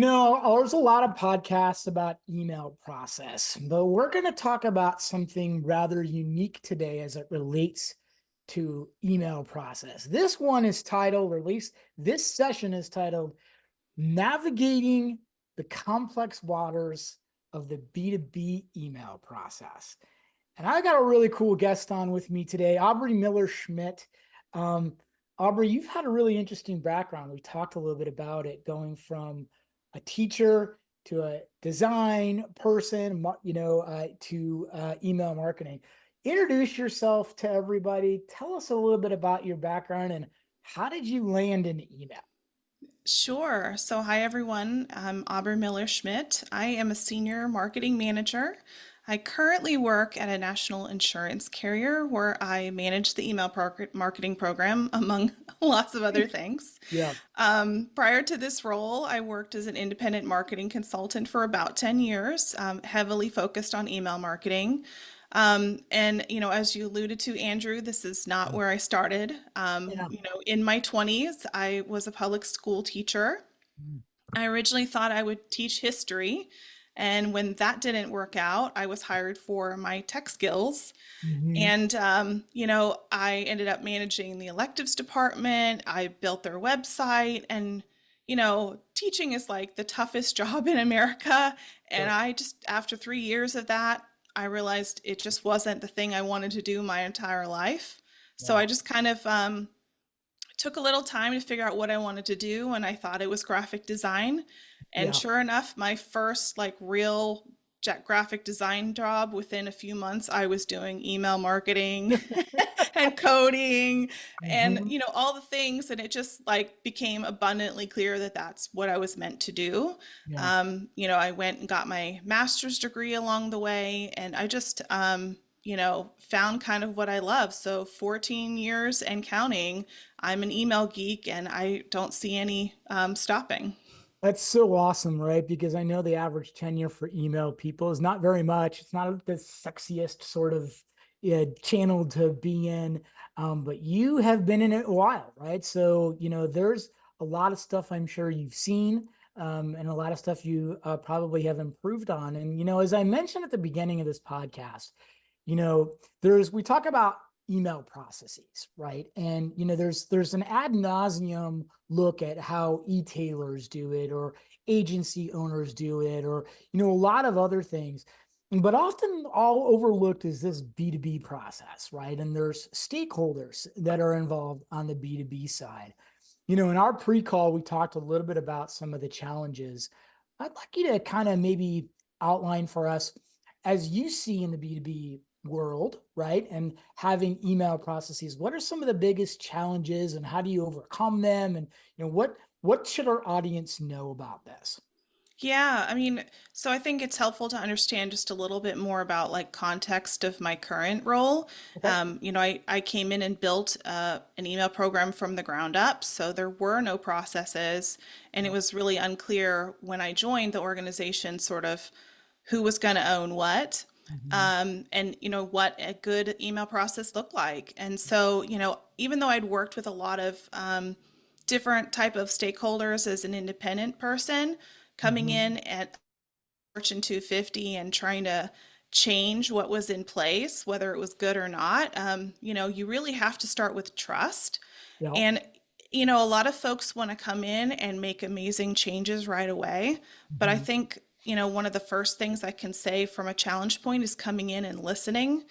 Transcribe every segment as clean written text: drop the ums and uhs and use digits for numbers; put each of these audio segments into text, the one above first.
There's a lot of podcasts about email process, but we're going to talk about something rather unique today as it relates to email process. This one is titled, or at least this session is titled, Navigating the Complex Waters of the B2B Email Process. And I got a really cool guest on with me today, Aubrey Miller-Schmidt. Um, Aubrey, you've had a really interesting background. We talked a little bit about it, going from a teacher to a design person, to email marketing. Introduce yourself to everybody. Tell us a little bit about your background and how did you land in email? Sure. So, hi everyone. I'm Aubrey Miller Schmidt. I am a senior marketing manager. I currently work at a national insurance carrier where I manage the marketing program, among lots of other things. Yeah. Prior to this role, I worked as an independent marketing consultant for about 10 years, heavily focused on email marketing. As you alluded to, Andrew, this is not where I started. Yeah. In my 20s, I was a public school teacher. I originally thought I would teach history. And when that didn't work out, I was hired for my tech skills. Mhm. And I ended up managing the electives department. I built their website. And, teaching is like the toughest job in America. And Sure. I just, after 3 years of that, I realized it just wasn't the thing I wanted to do my entire life. So I Yeah. just kind of took a little time to figure out what I wanted to do, and I thought it was graphic design. And Yeah. sure enough, my first like real graphic design job, within a few months, I was doing email marketing and coding and Mhm. all the things, and it just like became abundantly clear that that's what I was meant to do. Yeah. I went and got my master's degree along the way, and I just found kind of what I love. So 14 years and counting, I'm an email geek, and I don't see any stopping. That's so awesome, right? Because I know the average tenure for email people is not very much. It's not the sexiest sort of channel to be in, but you have been in it a while, right? So, there's a lot of stuff I'm sure you've seen, and a lot of stuff you probably have improved on. And, as I mentioned at the beginning of this podcast, we talk about email processes, right? And there's an ad nauseum look at how e-tailers do it or agency owners do it or a lot of other things. But often all overlooked is this B2B process, right? And there's stakeholders that are involved on the B2B side. In our pre-call, we talked a little bit about some of the challenges. I'd like you to kind of maybe outline for us, as you see in the B2B world, right? And having email processes, what are some of the biggest challenges and how do you overcome them? And what should our audience know about this? Yeah, so I think it's helpful to understand just a little bit more about like context of my current role. Okay. I came in and built an email program from the ground up, so there were no processes, and it Yeah. was really unclear when I joined the organization sort of who was going to own what. Mhm. And what a good email process looked like. And so even though I'd worked with a lot of different type of stakeholders as an independent person, coming Mhm. in at Fortune 250 and trying to change what was in place, whether it was good or not, you really have to start with trust. Yeah. And a lot of folks want to come in and make amazing changes right away. But I Mhm. think, one of the first things I can say from a challenge point is coming in and listening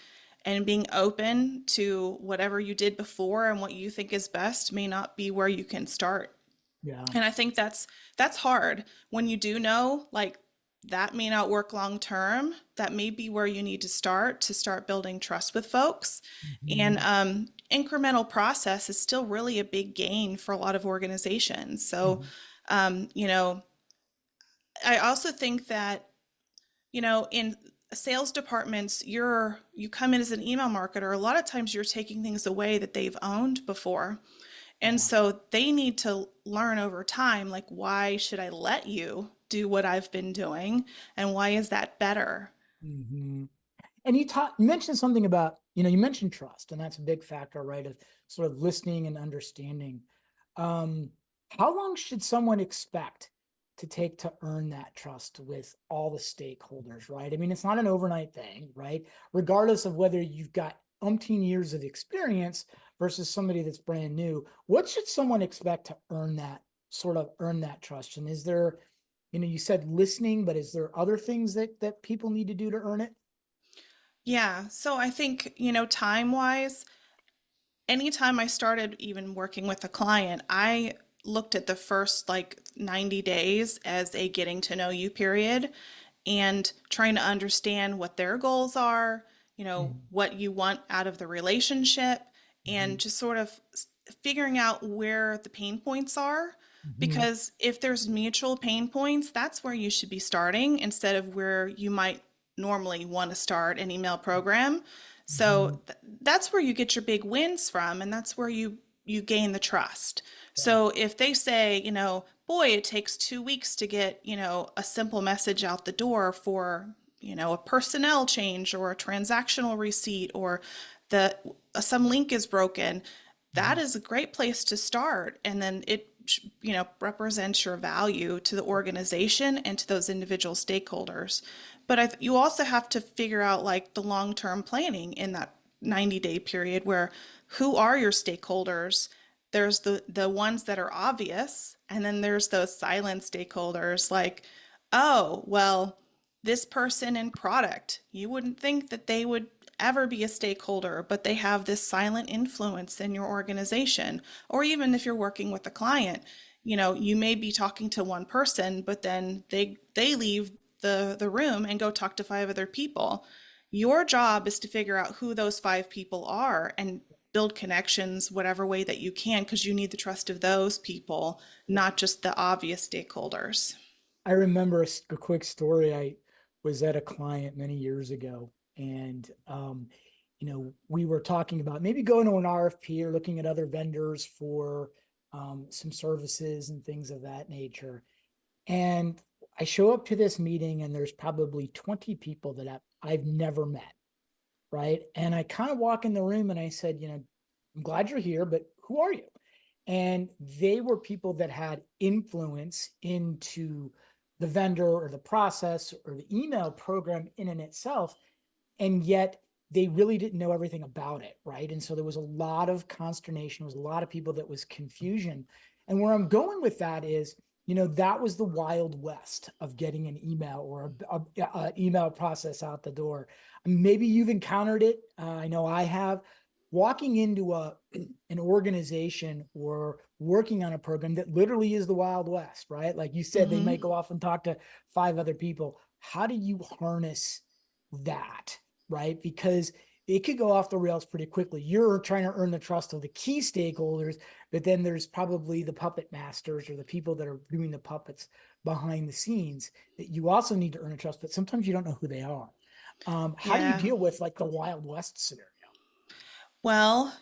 and being open to whatever you did before, and what you think is best may not be where you can start. Yeah. And I think that's hard when you do know like that may not work long term. That may be where you need to start building trust with folks. And Mhm. incremental process is still really a big gain for a lot of organizations. So, Mhm. um, you know, I also think that in sales departments, you come in as an email marketer. A lot of times, you're taking things away that they've owned before. And Yeah. so they need to learn over time, like, why should I let you do what I've been doing? And why is that better? Mhm. And you mentioned something about, you mentioned trust, and that's a big factor, right? Of sort of listening and understanding. Um, how long should someone expect to take to earn that trust with all the stakeholders, right? I mean, it's not an overnight thing, right? Regardless of whether you've got umpteen years of experience versus somebody that's brand new, what should someone expect to earn that trust? And is there, you said listening, but is there other things that people need to do to earn it? Yeah, so I think, time wise, anytime I started even working with a client, I looked at the first like 90 days as a getting to know you period and trying to understand what their goals are, Mhm, what you want out of the relationship, and mhm, just sort of figuring out where the pain points are. mhm. Because if there's mutual pain points, that's where you should be starting instead of where you might normally want to start an email program. So Mhm. that's where you get your big wins from, and that's where you gain the trust. Yeah. So if they say, boy, it takes 2 weeks to get, a simple message out the door for, a personnel change or a transactional receipt or the some link is broken, that Mhm. is a great place to start. And then it, represents your value to the organization and to those individual stakeholders. But you also have to figure out like the long-term planning in that 90-day period where who are your stakeholders? There's the ones that are obvious, and then there's those silent stakeholders like, oh, well, this person in product, you wouldn't think that they would ever be a stakeholder, but they have this silent influence in your organization. Or even if you're working with a client, you may be talking to one person, but then they leave the room and go talk to five other people. Your job is to figure out who those five people are and build connections whatever way that you can because you need the trust of those people, not just the obvious stakeholders. I remember a quick story. I was at a client many years ago, and we were talking about maybe going to an RFP or looking at other vendors for some services and things of that nature. And I show up to this meeting, and there's probably 20 people that I've never met, right? And I kind of walk in the room and I said, I'm glad you're here, but who are you? And they were people that had influence into the vendor or the process or the email program in and itself, and yet they really didn't know everything about it, right? And so there was a lot of consternation, there was a lot of people that was confusion. And where I'm going with that is, that was the wild west of getting an email or a email process out the door. Maybe you've encountered it. I know I have. Walking into an organization or working on a program that literally is the wild west, right? Like you said, they Mm-hmm. might go off and talk to five other people. How do you harness that, right? Because it could go off the rails pretty quickly. You're trying to earn the trust of the key stakeholders, but then there's probably the puppet masters or the people that are doing the puppets behind the scenes that you also need to earn a trust, but sometimes you don't know who they are. How do you Yeah. deal with like the Wild West scenario? Well,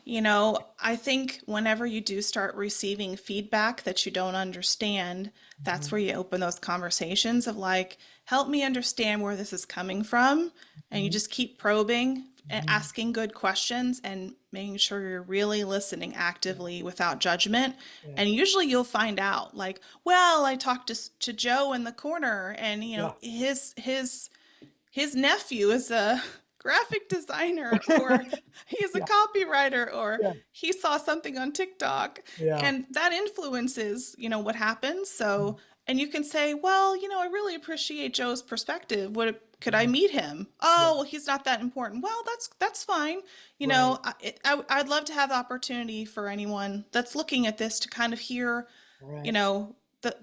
I think whenever you do start receiving feedback that you don't understand, that's Mhm, where you open those conversations of like, help me understand where this is coming from. And you mhm, just keep probing and mhm. asking good questions and making sure you're really listening Yeah, actively without judgment. yeah, And usually you'll find out like, well, I talked to Joe in the corner and yeah, his nephew is a graphic designer or he's a yeah, copywriter or yeah, he saw something on TikTok yeah. and that influences, what happens. Mhm, So, and you can say, well, I really appreciate Joe's perspective. What could I mhm. meet him? Yeah, Oh, well, he's not that important. Well, that's fine. right, I'd love to have the opportunity for anyone that's looking at this to kind of hear right,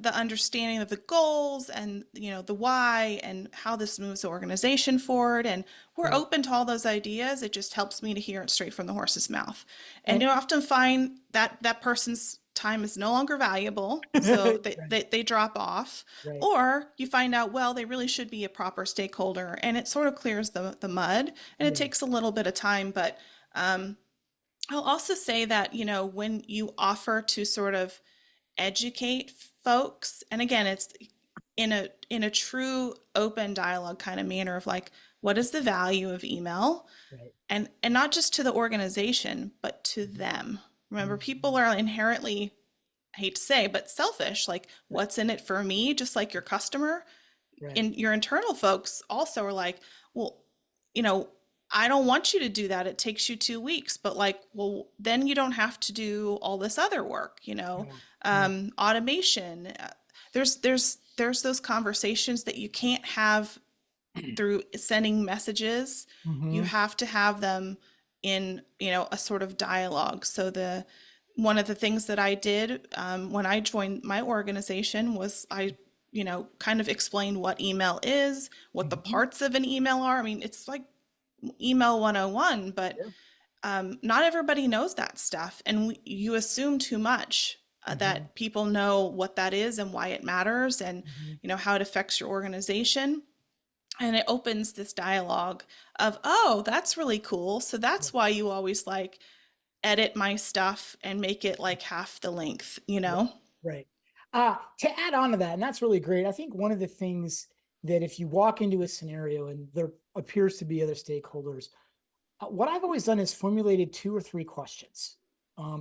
the understanding of the goals and the why and how this moves the organization forward, and we're yeah. open to all those ideas. It just helps me to hear it straight from the horse's mouth. And And you often find that that person's time is no longer valuable, so right, they drop off, right, or you find out, well, they really should be a proper stakeholder, and it sort of clears the mud, and it yeah, takes a little bit of time. But I'll also say that, when you offer to sort of educate folks, and again, it's in a true open dialogue kind of manner of like, what is the value of email? right. And not just to the organization, but to Mhm, them. Remember, people mhm. are inherently hate to say, but selfish, like Right. what's in it for me, just like your customer. Right. And your internal folks also are like, well, you know, I don't want you to do that. It takes you 2 weeks, but like, well, then you don't have to do all this other work, Yeah. Yeah. automation. There's those conversations that you can't have through sending messages. You Mm-hmm. have to have them in, a sort of dialogue. So one of the things that I did when I joined my organization was I, kind of explained what email is, what the Mm-hmm. parts of an email are. I mean, it's like email 101, but Yeah. not everybody knows that stuff. And you assume too much Mm-hmm. that people know what that is and why it matters and, Mm-hmm. how it affects your organization. And it opens this dialogue of, oh, that's really cool. So Yeah. that's why you always like edit my stuff and make it like half the length, you Right. know? Right. To add on to that, and that's really great. I think one of the things that if you walk into a scenario and there appears to be other stakeholders, what I've always done is formulated 2 or 3 questions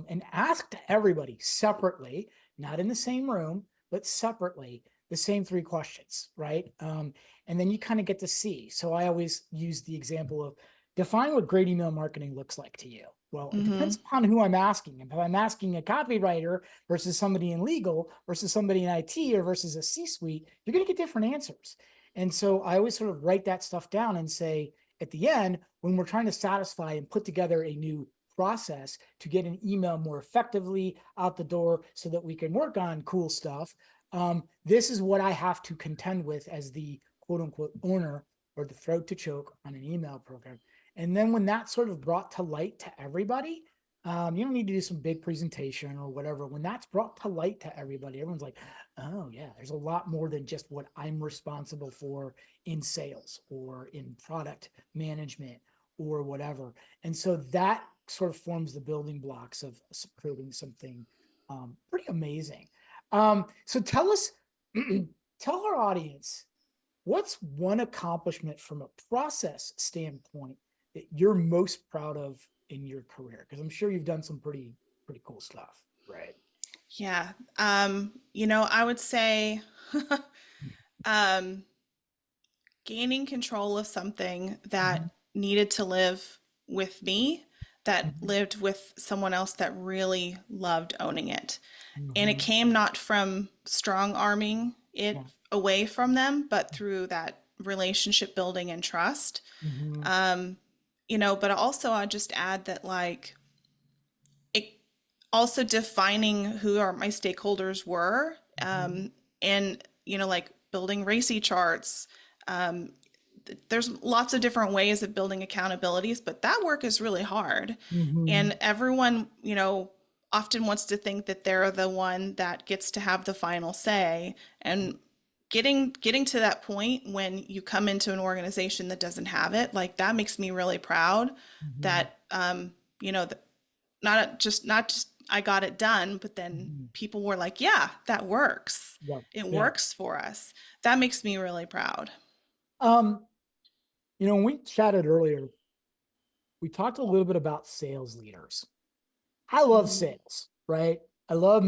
and asked everybody separately, not in the same room, but separately, the same 3 questions, right? And then you kind of get to see. So I always use the example of define what great email marketing looks like to you. Well, it Mm-hmm. depends upon who I'm asking. If I'm asking a copywriter versus somebody in legal versus somebody in IT or versus a C-suite, you're going to get different answers. And so I always sort of write that stuff down and say, at the end, when we're trying to satisfy and put together a new process to get an email more effectively out the door so that we can work on cool stuff, this is what I have to contend with as the quote unquote owner or the throat to choke on an email program. And then when that's sort of brought to light to everybody, you don't need to do some big presentation or whatever. When that's brought to light to everybody, everyone's like, oh, yeah, there's a lot more than just what I'm responsible for in sales or in product management or whatever. And so that sort of forms the building blocks of creating something pretty amazing. So tell us, tell our audience, what's one accomplishment from a process standpoint that you're most proud of in your career? Because I'm sure you've done some pretty cool stuff, right? Yeah. I would say um, gaining control of something Mm-hmm. that needed to live with me, that Mm-hmm. lived with someone else that really loved owning it. And it Mm-hmm. came not from strong arming Yeah. it away from them, but through that relationship building and trust. Mm-hmm. But also I just add that like it also defining who are my stakeholders were, Mm-hmm. and like building RACI charts. There's lots of different ways of building accountabilities, but that work is really hard. Mm-hmm. And everyone, often wants to think that they're the one that gets to have the final say. And getting to that point when you come into an organization that doesn't have it, like that makes me really proud Mm-hmm. that not just I got it done, but then Mm-hmm. people were like, yeah, that works. Yeah. It Yeah. works for us. That makes me really proud. Um, when we chatted earlier, we talked a little bit about sales leaders. I love Mm-hmm. sales, right? I love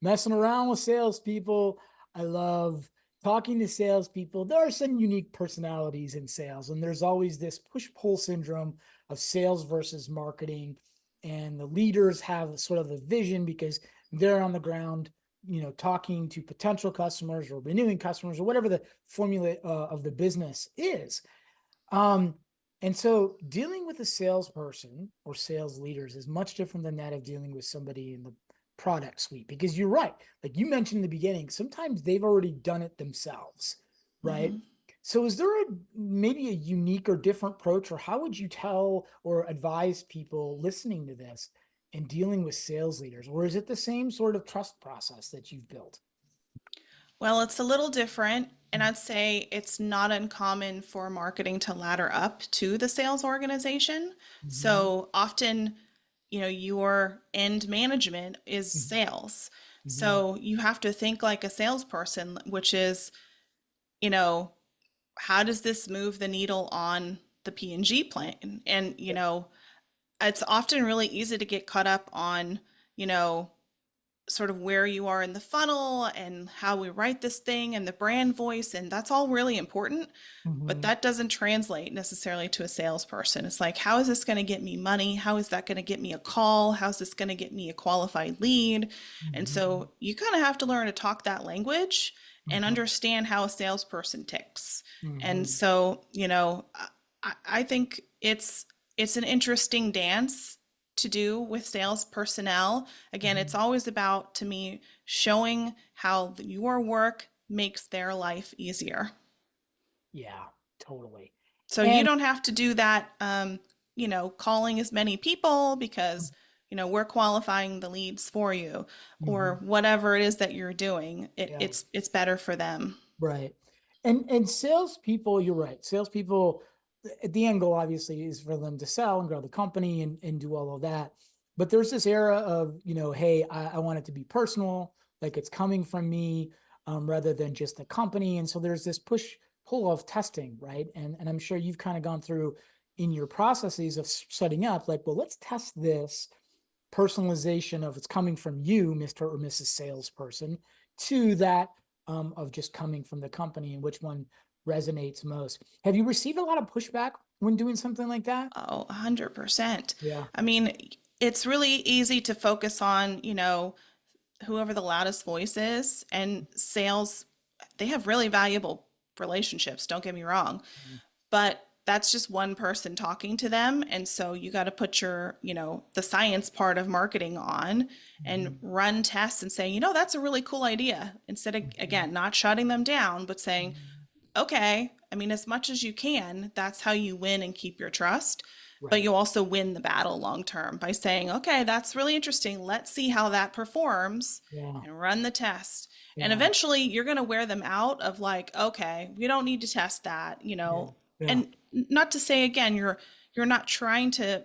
messing around with salespeople. I love talking to salespeople. There are some unique personalities in sales, and there's always this push-pull syndrome of sales versus marketing. And the leaders have sort of a vision because they're on the ground, talking to potential customers or renewing customers or whatever the formula of the business is. Um, and so dealing with a salesperson or sales leaders is much different than that of dealing with somebody in the product suite because you're right. Like you mentioned in the beginning, sometimes they've already done it themselves, right? Mm-hmm. So is there maybe a unique or different approach, or how would you tell or advise people listening to this and dealing with sales leaders? Or is it the same sort of trust process that you've built? Well, it's a little different, and I'd say it's not uncommon for marketing to ladder up to the sales organization. Mm-hmm. So often, your end management is sales. Mm-hmm. So you have to think like a salesperson, which is, you know, how does this move the needle on the P&G plan? And, it's often really easy to get caught up on, you know, sort of where you are in the funnel and how we write this thing and the brand voice, and that's all really important. But Hmm. that doesn't translate necessarily to a salesperson. It's like, how is this going to get me money? How is that going to get me a call? How's this going to get me a qualified lead? And Hmm. so you kind of have to learn to talk that language and Hmm. understand how a salesperson ticks. And Hmm. so, I think it's an interesting dance to do with sales personnel. Again, it's Hmm. always about, to me, showing how your work makes their life easier. Yeah, totally. So you And don't have to do that, calling as many people because, we're qualifying the leads for you, or mhm, whatever it is that you're doing. yeah. It's better for them. Right. And salespeople, you're right. Salespeople, the end goal obviously is for them to sell and grow the company and do all of that. But there's this era of, hey, I want it to be personal, like it's coming from me, rather than just the company. And so there's this push pull of testing, right? And I'm sure you've kind of gone through in your processes of setting up, like, well, let's test this personalization of it's coming from you, Mr. or Mrs. Salesperson, to that of just coming from the company and which one resonates most. Have you received a lot of pushback when doing something like that? Oh, 100%. Yeah. I mean, it's really easy to focus on, whoever the loudest voice is, and sales, they have really valuable relationships, don't get me wrong. But that's just one person talking to them. And so you got to put your, the science part of marketing on and Mhm. run tests and say, that's a really cool idea. Instead of, Mhm. again, not shutting them down, but saying, Mhm. okay, I mean, as much as you can, that's how you win and keep your trust. But Right. you also win the battle long term by saying, okay, that's really interesting. Let's see how that performs Yeah. and run the test. And Yeah. eventually you're going to wear them out of like, okay, we don't need to test that, Yeah. Yeah. And not to say again, you're not trying to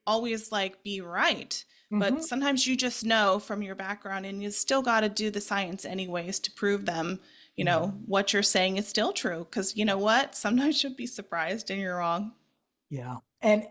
always like be right, but Hmm. sometimes you just know from your background and you still got to do the science anyways to prove them, Hmm. what you're saying is still true. Because you know what? Sometimes you'll be surprised and you're wrong. Yeah. And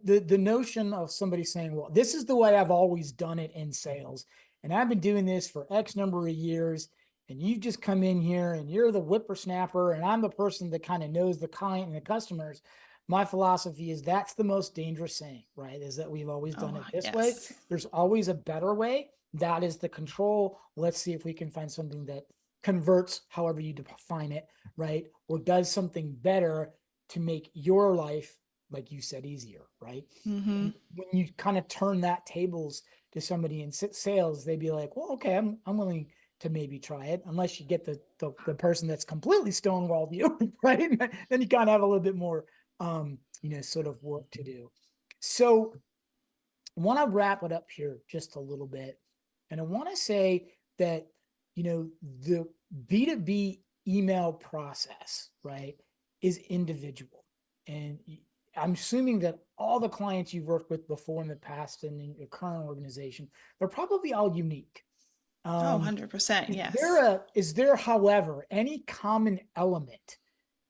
the notion of somebody saying, well, this is the way I've always done it in sales, and I've been doing this for X number of years, and you just come in here and you're the whippersnapper, and I'm the person that kind of knows the client and the customers. My philosophy is that's the most dangerous saying, right? Is that we've always done Oh, it this way. yes. There's always a better way. That is the control. Let's see if we can find something that converts, however you define it, right? Or does something better to make your life, like you said, easier, right? Mm-hmm. And when you kind of turn that tables to somebody in sales, they'd be like, well, okay, I'm willing to maybe try it, unless you get the person that's completely stonewalled you, right? Then you kind of have a little bit more sort of work to do. So I want to wrap it up here just a little bit. And I want to say that, the B2B email process, right, is individual. And I'm assuming that all the clients you've worked with before in the past and in your current organization, they're probably all unique. Oh, Um, 100%. is Yes. there, however, any common element,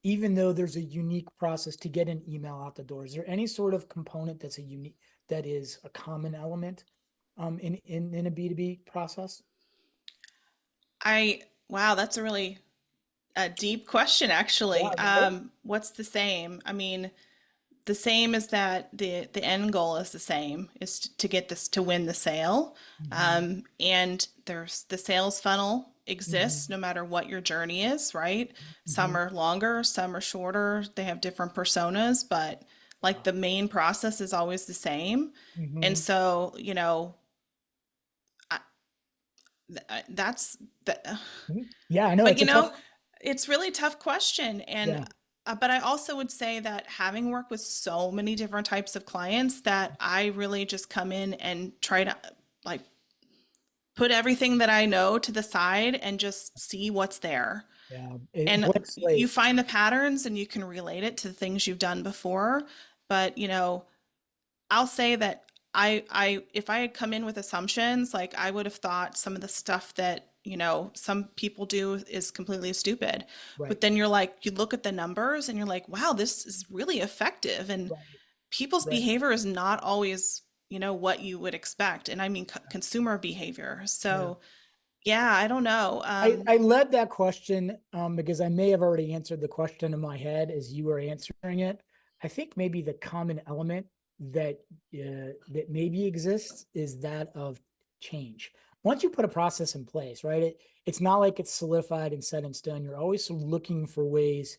even though there's a unique process to get an email out the door? Is there any sort of component that is a common element in a B2B process? Wow, that's a really deep question, Yeah, actually. right. What's the same? I mean, the same is that the end goal is the same, is to get this, to win the sale. Hmm. And there's the sales funnel exists Hmm. no matter what your journey is, right? Some Hmm. are longer, some are shorter. They have different personas, but like the main process is always the same. And Hmm. so, that's the, Yeah, I know but it's a tough. it's really tough question. And Yeah. but I also would say that having worked with so many different types of clients, that I really just come in and try to like put everything that I know to the side and just see what's there. Yeah. And Blank you slate. find the patterns and you can relate it to the things you've done before. But I'll say that if I had come in with assumptions, like I would have thought some of the stuff that, some people do is completely stupid. Right. But then you're like, you look at the numbers and you're like, wow, this is really effective. And Right. people's Right. behavior is not always what you would expect. And I mean, consumer behavior. Yeah. So yeah, I don't know. I led that question because I may have already answered the question in my head as you were answering it. I think maybe the common element that maybe exists is that of change. Once you put a process in place, right? It's not like it's solidified and set in stone. You're always looking for ways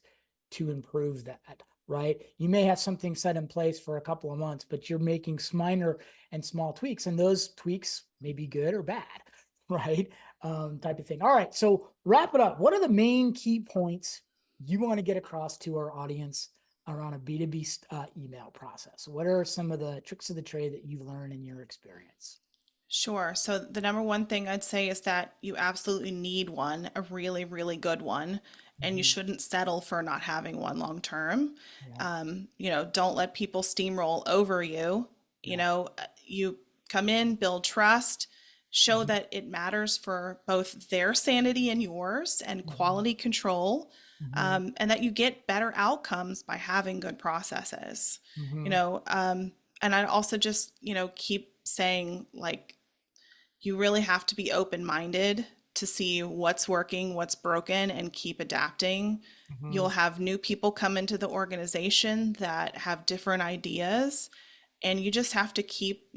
to improve that, right? You may have something set in place for a couple of months, but you're making minor and small tweaks, and those tweaks may be good or bad, right? Type of thing. All right, so wrap it up. What are the main key points you want to get across to our audience around a B2B email process? What are some of the tricks of the trade that you've learned in your experience? Sure. So the number one thing I'd say is that you absolutely need one, a really, really good one, and you Mhm. shouldn't settle for not having one long term. Yeah, Don't let people steamroll over you. yeah. You come in, build trust, show Mhm. that it matters for both their sanity and yours, and Mhm. quality control, Mhm. and that you get better outcomes by having good processes. You Mhm. know, and I also just, keep saying, like, you really have to be open-minded to see what's working, what's broken, and keep adapting. You'll Mhm. have new people come into the organization that have different ideas, and you just have to keep,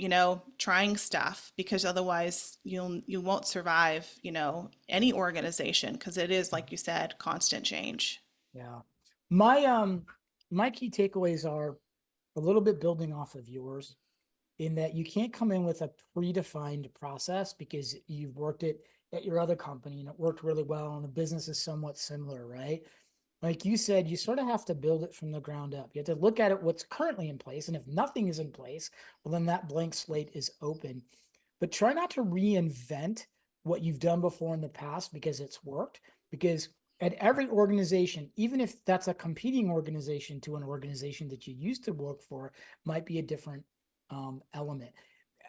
trying stuff, because otherwise you won't survive, any organization, because it is, like you said, constant change. Yeah. My key takeaways are a little bit building off of yours, in that you can't come in with a predefined process because you've worked it at your other company and it worked really well and the business is somewhat similar, right? Like you said, you sort of have to build it from the ground up. You have to look at it what's currently in place, and if nothing is in place, well, then that blank slate is open. But try not to reinvent what you've done before in the past because it's worked. Because at every organization, even if that's a competing organization to an organization that you used to work for, might be a different element.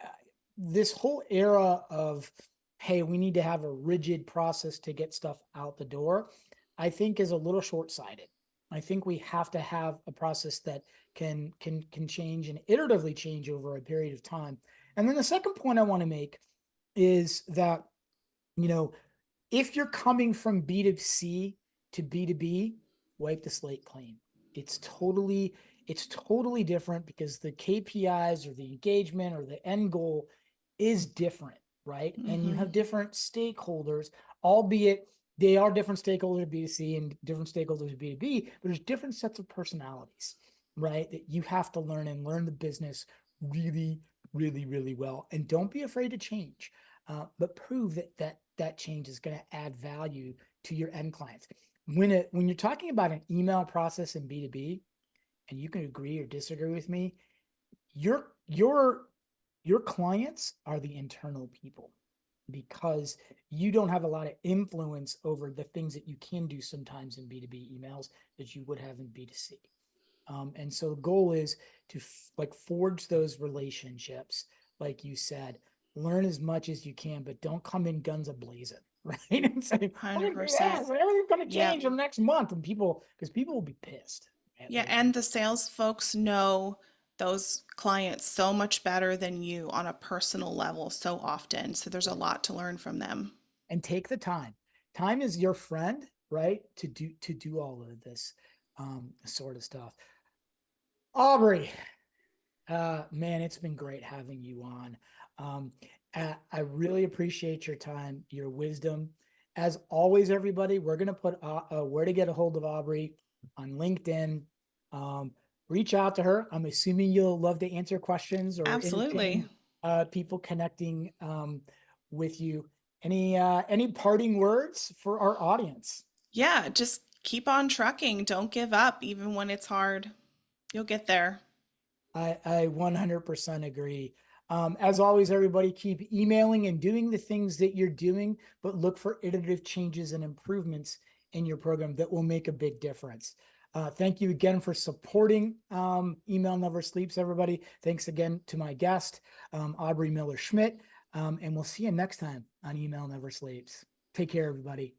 Uh, this whole era of, hey, we need to have a rigid process to get stuff out the door, I think is a little short-sighted. I think we have to have a process that can change and iteratively change over a period of time. And then the second point I want to make is that, you know, if you're coming from B2C to B2B, wipe the slate clean. It's totally, it's totally different because the KPIs or the engagement or the end goal is different, right? And you Hmm. have different stakeholders, albeit they are different stakeholders of B2C and different stakeholders of B2B, but there's different sets of personalities, right? That you have to learn the business really, really, really well. And don't be afraid to change, but prove that change is going to add value to your end clients. When you're talking about an email process in B2B, and you can agree or disagree with me, your your your clients are the internal people, because you don't have a lot of influence over the things that you can do sometimes in B2B emails that you would have in B2C. And so the goal is to like forge those relationships, like you said, learn as much as you can, but don't come in guns a blazing, right? And say, we're going to do 100%. this, and everything's going to Yep. change in the next month. And because people will be pissed. Right? Yeah, and the sales folks know those clients so much better than you on a personal level so often. So there's a Yeah. lot to learn from them. And take the time. Time is your friend, right? To do all of this sort of stuff. Aubrey, man, it's been great having you on. Um, I really appreciate your time, your wisdom. As always, everybody, we're going to put where to get a hold of Aubrey on LinkedIn. Um, Reach out to her. I'm assuming you'll love to answer questions or Absolutely. entertain people connecting with you. Any parting words for our audience? Yeah, just keep on trucking. Don't give up, even when it's hard. You'll get there. I 100% agree. As always, everybody keep emailing and doing the things that you're doing, but look for iterative changes and improvements in your program that will make a big difference. Thank you again for supporting Email Never Sleeps, everybody. Thanks again to my guest, Aubrey Miller Schmidt. And we'll see you next time on Email Never Sleeps. Take care, everybody.